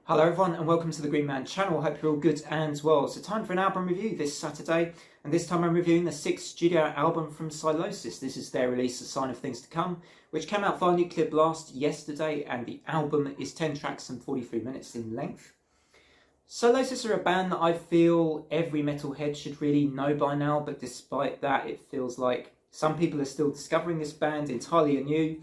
Hello everyone and welcome to the Green Man channel. Hope you're all good and well. So time for an album review this Saturday, and this time I'm reviewing the 6th studio album from Sylosis. This is their release, A Sign of Things to Come, which came out via Nuclear Blast yesterday, and the album is 10 tracks and 43 minutes in length. Sylosis are a band that I feel every metalhead should really know by now, but despite that it feels like some people are still discovering this band entirely anew.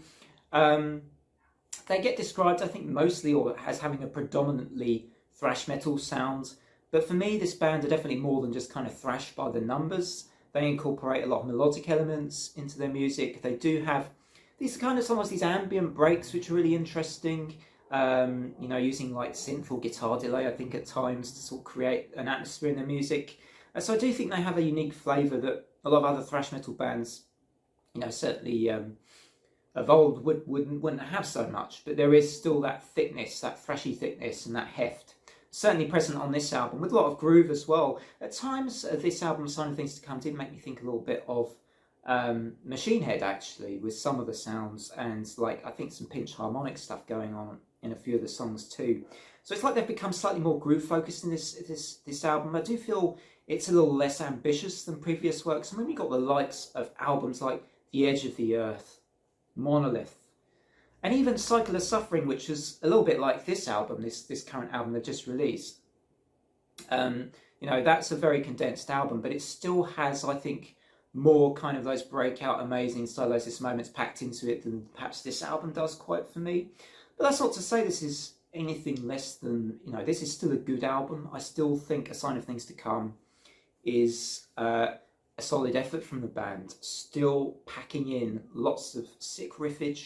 They get described, I think, mostly or as having a predominantly thrash metal sound. But for me, this band are definitely more than just kind of thrash by the numbers. They incorporate a lot of melodic elements into their music. They do have these kind of almost these ambient breaks, which are really interesting. Using like synth or guitar delay, I think, at times to sort of create an atmosphere in their music. So I do think they have a unique flavour that a lot of other thrash metal bands, certainly of old wouldn't have so much, but there is still that thickness, that thrashy thickness and that heft, certainly present on this album, with a lot of groove as well. At times, this album, Sign of Things to Come, did make me think a little bit of Machine Head, actually, with some of the sounds, and like I think some pinch harmonic stuff going on in a few of the songs too. So it's like they've become slightly more groove focused in this album. I do feel it's a little less ambitious than previous works. And when we got the likes of albums like The Edge of the Earth, Monolith, and even Cycle of Suffering, which is a little bit like this album, this current album they've just released. That's a very condensed album, but it still has, I think, more kind of those breakout, amazing Sylosis moments packed into it than perhaps this album does quite for me. But that's not to say this is anything less than, this is still a good album. I still think A Sign of Things to Come is a solid effort from the band, still packing in lots of sick riffage.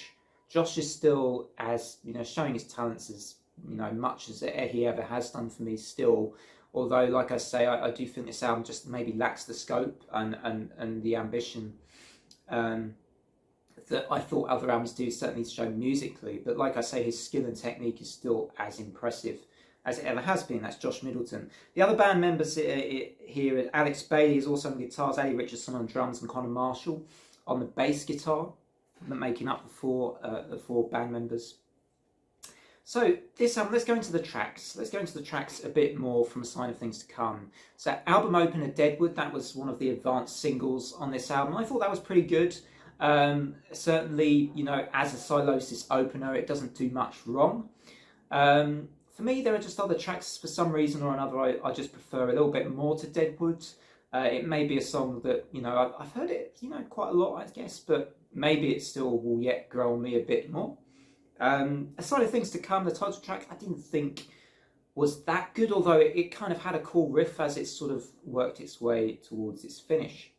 Josh is still, as showing his talents as much as he ever has done for me still, although like I say, I do think this album just maybe lacks the scope and the ambition that I thought other albums do, certainly show musically. But like I say, his skill and technique is still as impressive as it ever has been. That's Josh Middleton. The other band members here, Alex Bailey is also on guitars, Ali Richardson on drums, and Connor Marshall on the bass guitar, making up the four band members. So this album, let's go into the tracks. Let's go into the tracks a bit more from A Sign of Things to Come. So album opener, Deadwood, that was one of the advanced singles on this album. I thought that was pretty good. Certainly, as a Sylosis opener, it doesn't do much wrong. For me, there are just other tracks, for some reason or another, I just prefer a little bit more to Deadwood. It may be a song that, I've heard it, quite a lot, I guess, but maybe it still will yet grow on me a bit more. A Sign of Things to Come, the title track, I didn't think was that good, although it kind of had a cool riff as it sort of worked its way towards its finish.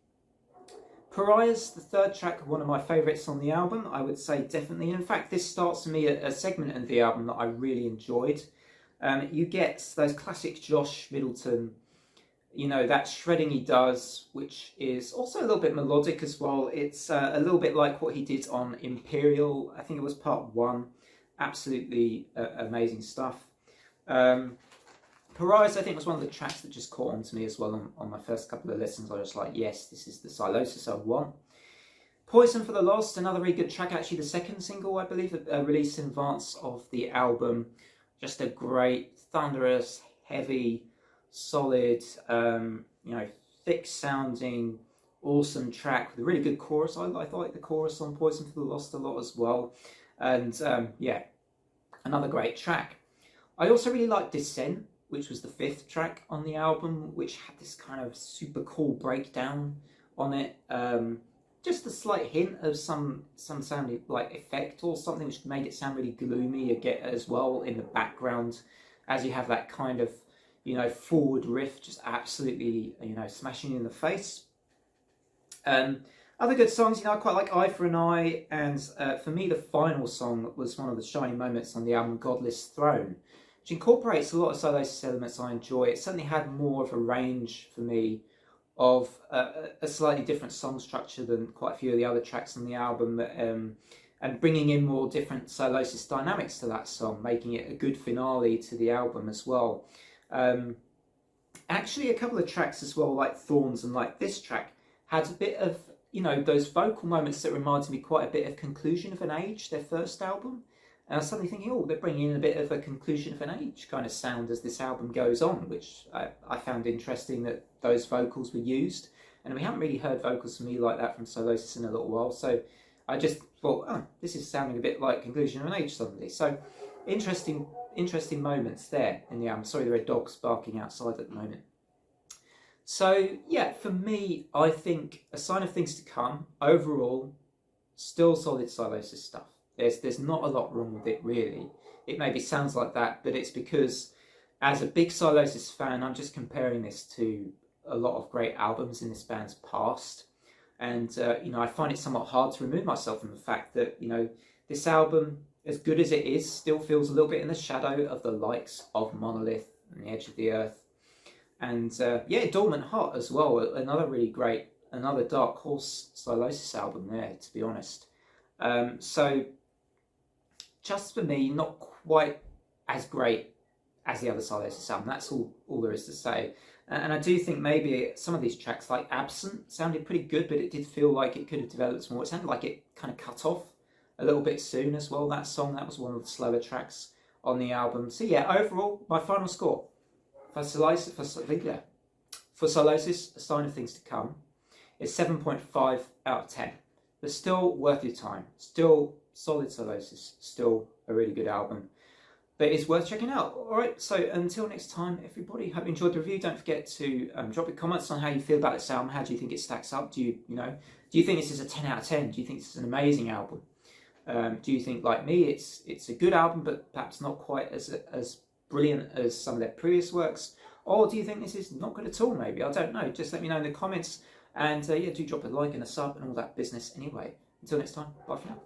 Pariahs, the third track, one of my favourites on the album, I would say definitely. In fact, this starts for me a segment of the album that I really enjoyed. You get those classic Josh Middleton, that shredding he does, which is also a little bit melodic as well. It's a little bit like what he did on Imperial. I think it was part 1. Absolutely amazing stuff. Pariahs, I think, was one of the tracks that just caught on to me as well on my first couple of listens. I was like, yes, this is the Sylosis I want. Poison for the Lost, another really good track, actually the second single, I believe, released in advance of the album. Just a great, thunderous, heavy, solid, thick-sounding, awesome track with a really good chorus. I like the chorus on Poison for the Lost a lot as well. And another great track. I also really like Descent, which was the 5th track on the album, which had this kind of super cool breakdown on it. Just a slight hint of some sounding like effect or something, which made it sound really gloomy again as well in the background, as you have that kind of forward riff just absolutely smashing you in the face. Other good songs, I quite like Eye for an Eye, and for me the final song was one of the shining moments on the album, Godless Throne, which incorporates a lot of Sylosis elements I enjoy. It certainly had more of a range for me of a slightly different song structure than quite a few of the other tracks on the album, and bringing in more different Sylosis dynamics to that song, making it a good finale to the album as well. Actually, a couple of tracks as well, like Thorns and like this track, had a bit of, those vocal moments that reminded me quite a bit of Conclusion of an Age, their first album. And I was suddenly thinking, oh, they're bringing in a bit of a conclusion of an age kind of sound as this album goes on, which I found interesting that those vocals were used. And we haven't really heard vocals from me like that from Sylosis in a little while. So I just thought, oh, this is sounding a bit like Conclusion of an Age suddenly. So interesting moments there in the album. Sorry, there are dogs barking outside at the moment. So yeah, for me, I think A Sign of Things to Come, overall, still solid Sylosis stuff. There's not a lot wrong with it, really. It maybe sounds like that, but it's because as a big Sylosis fan, I'm just comparing this to a lot of great albums in this band's past. And, I find it somewhat hard to remove myself from the fact that, this album, as good as it is, still feels a little bit in the shadow of the likes of Monolith and The Edge of the Earth. And, Dormant Heart as well, another Dark Horse Sylosis album there, to be honest. So, just for me, not quite as great as the other Sylosis album. That's all there is to say. And I do think maybe some of these tracks, like Absent, sounded pretty good, but it did feel like it could have developed more. It sounded like it kind of cut off a little bit soon as well, that song. That was one of the slower tracks on the album. So yeah, overall, my final score for Sylosis, A Sign of Things to Come, is 7.5 out of 10. But still worth your time. Still solid Sylosis. Still a really good album. But it's worth checking out. Alright, so until next time, everybody, hope you enjoyed the review. Don't forget to drop your comments on how you feel about this album. How do you think it stacks up? Do you think this is a 10 out of 10? Do you think this is an amazing album? Do you think, like me, it's a good album, but perhaps not quite as brilliant as some of their previous works? Or do you think this is not good at all, maybe? I don't know. Just let me know in the comments. And do drop a like and a sub and all that business anyway. Until next time, bye for now.